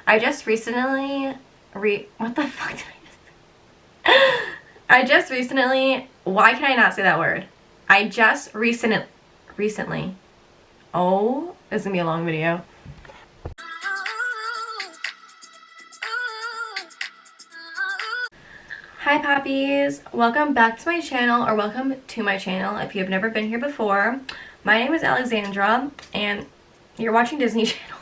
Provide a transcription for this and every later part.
I just recently what the fuck did I just recently, why can I not say that word? I just recently, oh, this is gonna be a long video. Hi poppies, welcome back to my channel, or welcome to my channel if you have never been here before. My name is Alexandra and you're watching Disney Channel.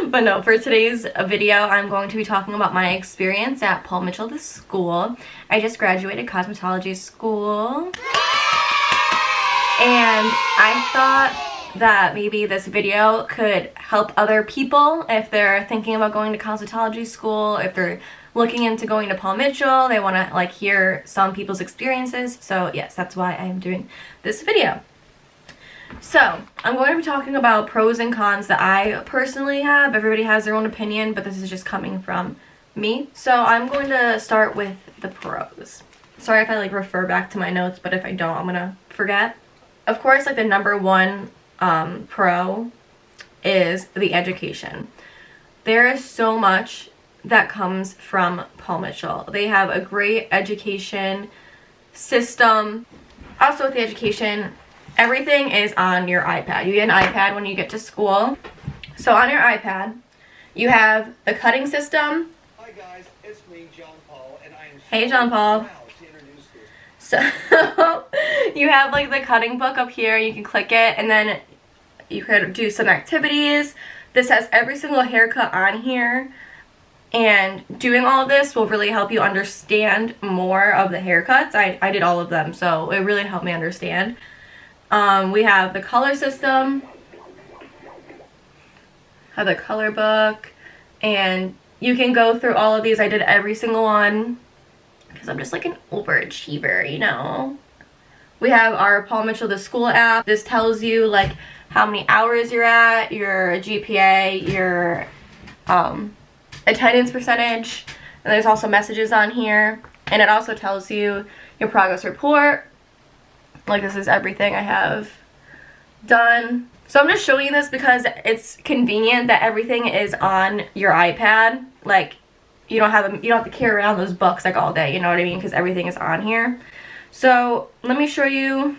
But no, for today's video I'm going to be talking about my experience at Paul Mitchell the school. I just graduated cosmetology school and I thought that maybe this video could help other people if they're thinking about going to cosmetology school, if they're looking into going to Paul Mitchell, they want to like hear some people's experiences. So yes, that's why I am doing this video. So I'm going to be talking about pros and cons that I personally have. Everybody has their own opinion, but this is just coming from me. So I'm going to start with the pros. Sorry if I like refer back to my notes, but if I don't, I'm gonna forget. Of course, like the number one pro is the education. There is so much that comes from Paul Mitchell. They have a great education system. Also with the education, everything is on your iPad. You get an iPad when you get to school. So on your iPad, you have the cutting system. Hi guys, it's me, John Paul, and I am Hey John Paul. proud to introduce this. So you have like the cutting book up here. You can click it and then you could do some activities. This has every single haircut on here. And doing all of this will really help you understand more of the haircuts. I did all of them, so it really helped me understand. We have the color system, have the color book, and you can go through all of these. I did every single one because I'm just like an overachiever, you know. We have our Paul Mitchell the School app. This tells you like how many hours you're at, your GPA, your attendance percentage, and there's also messages on here, and it also tells you your progress report. Like this is everything I have done. So I'm just showing you this because it's convenient that everything is on your iPad. Like you don't have to carry around those books like all day, you know what I mean, because everything is on here. So let me show you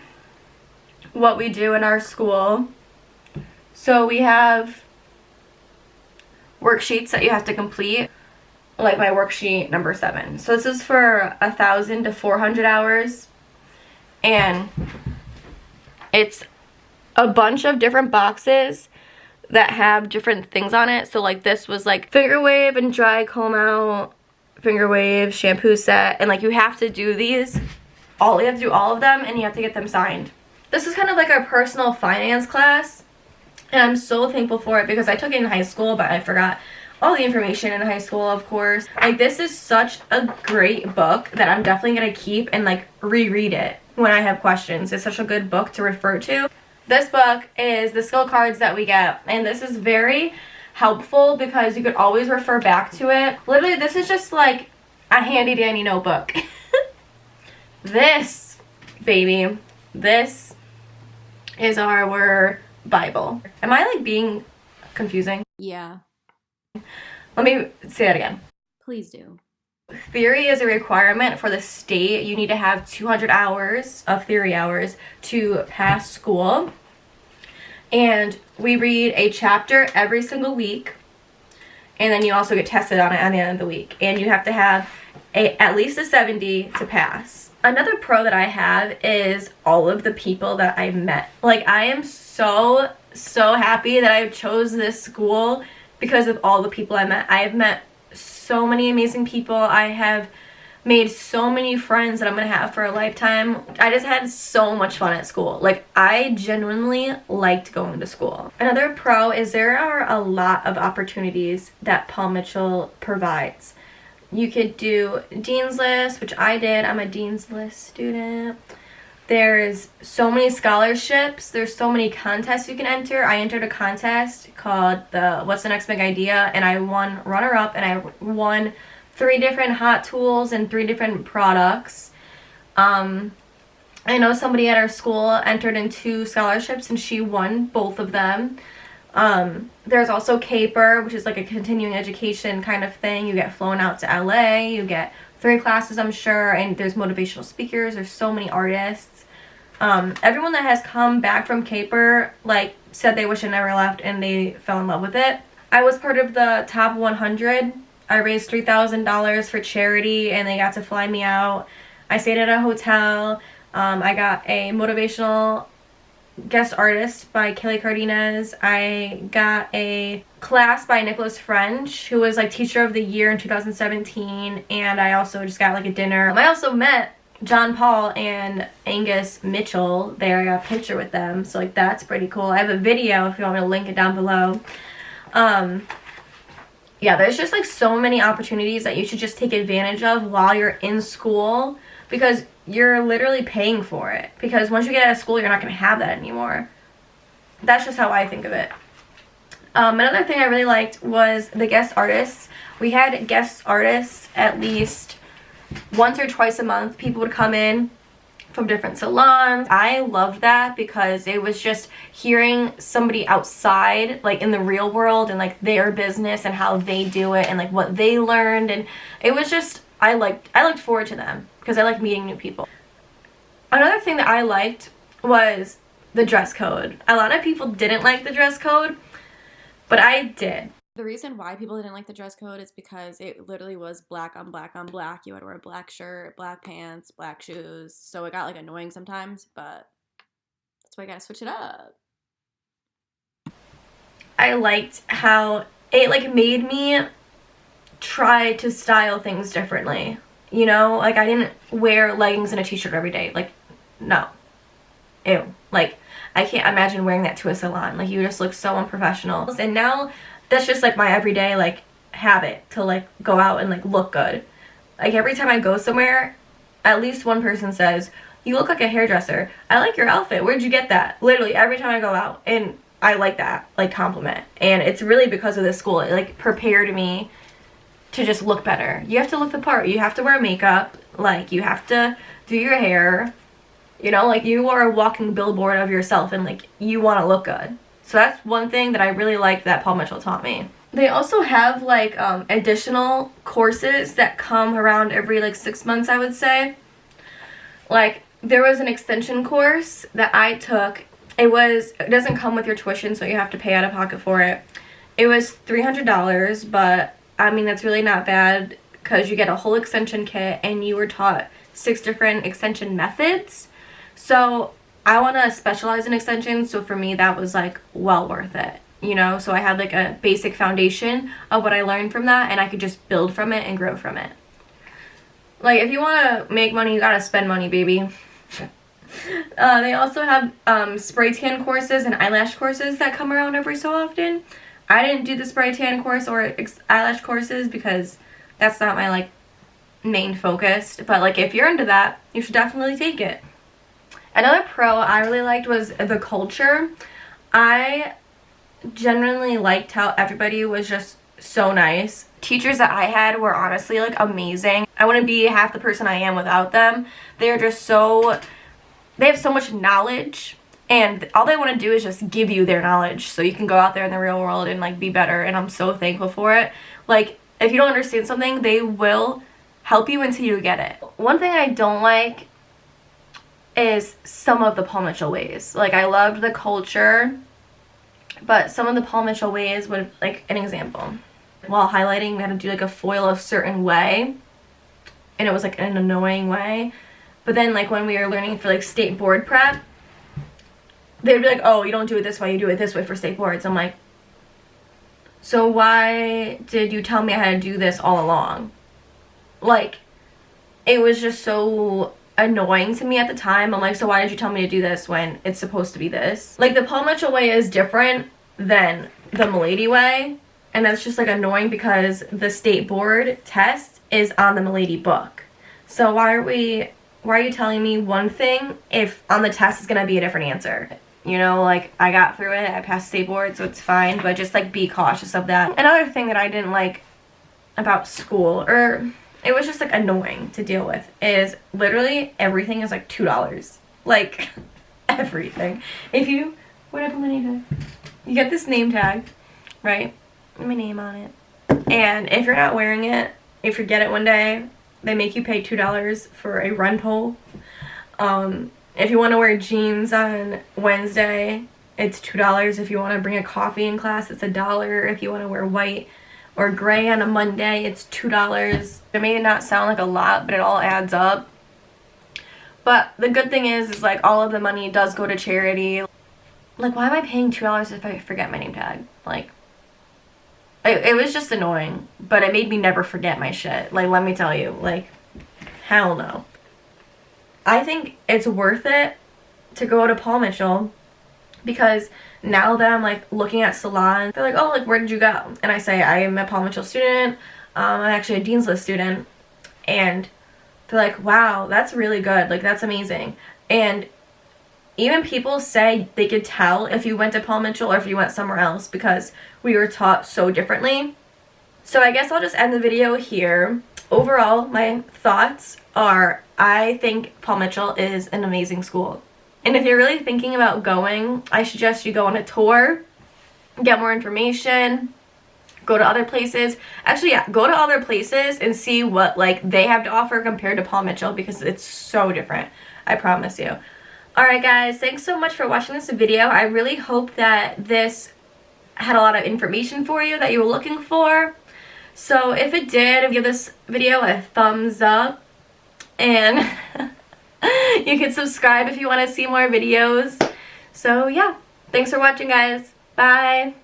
what we do in our school. So we have worksheets that you have to complete, like my worksheet number 7. So this is for 1,000 to 400 hours, and it's a bunch of different boxes that have different things on it. So like this was like finger wave and dry comb out, finger wave, shampoo set, and like you have to do these all, you have to do all of them and you have to get them signed. This is kind of like our personal finance class. And I'm so thankful for it because I took it in high school, but I forgot all the information in high school, of course. Like, this is such a great book that I'm definitely going to keep and, like, reread it when I have questions. It's such a good book to refer to. This book is the skill cards that we get, and this is very helpful because you could always refer back to it. Literally, this is just, like, a handy-dandy notebook. This, baby, this is our Bible. Am I like being confusing? Yeah. Let me say that again. Please do. Theory is a requirement for the state. You need to have 200 hours of theory hours to pass school. And we read a chapter every single week. And then you also get tested on it at the end of the week. And you have to have at least a 70 to pass. Another pro that I have is all of the people that I met. Like, I am so happy that I chose this school because of all the people I met. I have met so many amazing people. I have made so many friends that I'm gonna have for a lifetime. I just had so much fun at school. Like, I genuinely liked going to school. Another pro is there are a lot of opportunities that Paul Mitchell provides. You could do Dean's List, which I did. I'm a Dean's List student. There's so many scholarships. There's so many contests you can enter. I entered a contest called the What's the Next Big Idea, and I won runner-up, and I won 3 different hot tools and 3 different products. I know somebody at our school entered in 2 scholarships, and she won both of them. There's also Caper, which is like a continuing education kind of thing. You get flown out to LA, you get 3 classes, I'm sure, and there's motivational speakers, there's so many artists. Everyone that has come back from Caper, like, said they wish it never left and they fell in love with it. I was part of the top 100. I raised $3,000 for charity and they got to fly me out. I stayed at a hotel. I got a motivational guest artist by Kelly Cardenas. I got a class by Nicholas French, who was like teacher of the year in 2017, and I also just got like a dinner. I also met John Paul and Angus Mitchell there. I got a picture with them, so like that's pretty cool. I have a video if you want me to link it down below. Yeah, there's just like so many opportunities that you should just take advantage of while you're in school, because you're literally paying for it. Because once you get out of school, you're not going to have that anymore. That's just how I think of it. Another thing I really liked was the guest artists. We had guest artists at least once or twice a month. People would come in from different salons. I loved that because it was just hearing somebody outside, like in the real world, and like their business and how they do it and like what they learned. And it was just, I looked forward to them because I like meeting new people. Another thing that I liked was the dress code. A lot of people didn't like the dress code, but I did. The reason why people didn't like the dress code is because it literally was black on black on black. You had to wear a black shirt, black pants, black shoes. So it got like annoying sometimes, but that's why I gotta switch it up. I liked how it like made me try to style things differently. You know, like I didn't wear leggings and a t-shirt every day. Like, no. Ew. Like, I can't imagine wearing that to a salon. Like, you just look so unprofessional. And now that's just like my everyday like habit to like go out and like look good. Like every time I go somewhere, at least one person says, "You look like a hairdresser. I like your outfit. Where'd you get that?" Literally every time I go out, and I like that like compliment. And it's really because of this school. It like prepared me to just look better. You have to look the part. You have to wear makeup. Like you have to do your hair. You know, like you are a walking billboard of yourself, and like you want to look good. So that's one thing that I really liked that Paul Mitchell taught me. They also have like additional courses that come around every like 6 months, I would say. Like there was an extension course that I took. It doesn't come with your tuition, so you have to pay out of pocket for it. It was $300, but I mean that's really not bad because you get a whole extension kit and you were taught 6 different extension methods. So I want to specialize in extensions, so for me that was like well worth it, you know. So I had like a basic foundation of what I learned from that, and I could just build from it and grow from it. Like if you want to make money, you gotta spend money, baby. They also have spray tan courses and eyelash courses that come around every so often. I didn't do the spray tan course or eyelash courses because that's not my like main focus, but like if you're into that, you should definitely take it. Another pro I really liked was the culture. I genuinely liked how everybody was just so nice. Teachers that I had were honestly like amazing. I wouldn't be half the person I am without them. They're just they have so much knowledge, and all they want to do is just give you their knowledge so you can go out there in the real world and like be better, and I'm so thankful for it. Like if you don't understand something, they will help you until you get it. One thing I don't like is some of the Paul Mitchell ways. Like I loved the culture, but some of the Paul Mitchell ways would, like an example, while highlighting we had to do like a foil a certain way, and it was like an annoying way. But then like when we were learning for like state board prep, they'd be like, "Oh, you don't do it this way, you do it this way for state boards." I'm like, so why did you tell me I had to do this all along? Like it was just so annoying to me at the time. I'm like, so why did you tell me to do this when it's supposed to be this? Like the Paul Mitchell way is different than the Milady way, and that's just like annoying because the state board test is on the Milady book. So why are you telling me one thing if on the test is gonna be a different answer? You know, like I got through it, I passed state board, so it's fine, but just like be cautious of that. Another thing that I didn't like about school, or it was just like annoying to deal with, is literally everything is like $2. Like everything. If you, what happened, Anita? You get this name tag, right? My name on it. And if you're not wearing it, if you forget it one day, they make you pay $2 for a rental. If you want to wear jeans on Wednesday, it's $2. If you want to bring a coffee in class, it's $1. If you want to wear white or gray on a Monday, it's $2. It may not sound like a lot, but it all adds up. But the good thing is like all of the money does go to charity. Like, why am I paying $2 if I forget my name tag? Like, it was just annoying, but it made me never forget my shit. Like, let me tell you, like, hell no. I think it's worth it to go to Paul Mitchell because now that I'm, like, looking at salons, they're like, oh, like, where did you go? And I say, I am a Paul Mitchell student. I'm actually a Dean's List student. And they're like, wow, that's really good. Like, that's amazing. And even people say they could tell if you went to Paul Mitchell or if you went somewhere else because we were taught so differently. So I guess I'll just end the video here. Overall, my thoughts are I think Paul Mitchell is an amazing school. And if you're really thinking about going, I suggest you go on a tour, get more information, go to other places. Actually, yeah, go to other places and see what like they have to offer compared to Paul Mitchell because it's so different. I promise you. Alright guys, thanks so much for watching this video. I really hope that this had a lot of information for you that you were looking for. So if it did, give this video a thumbs up. And you can subscribe if you want to see more videos. So yeah, thanks for watching guys. Bye!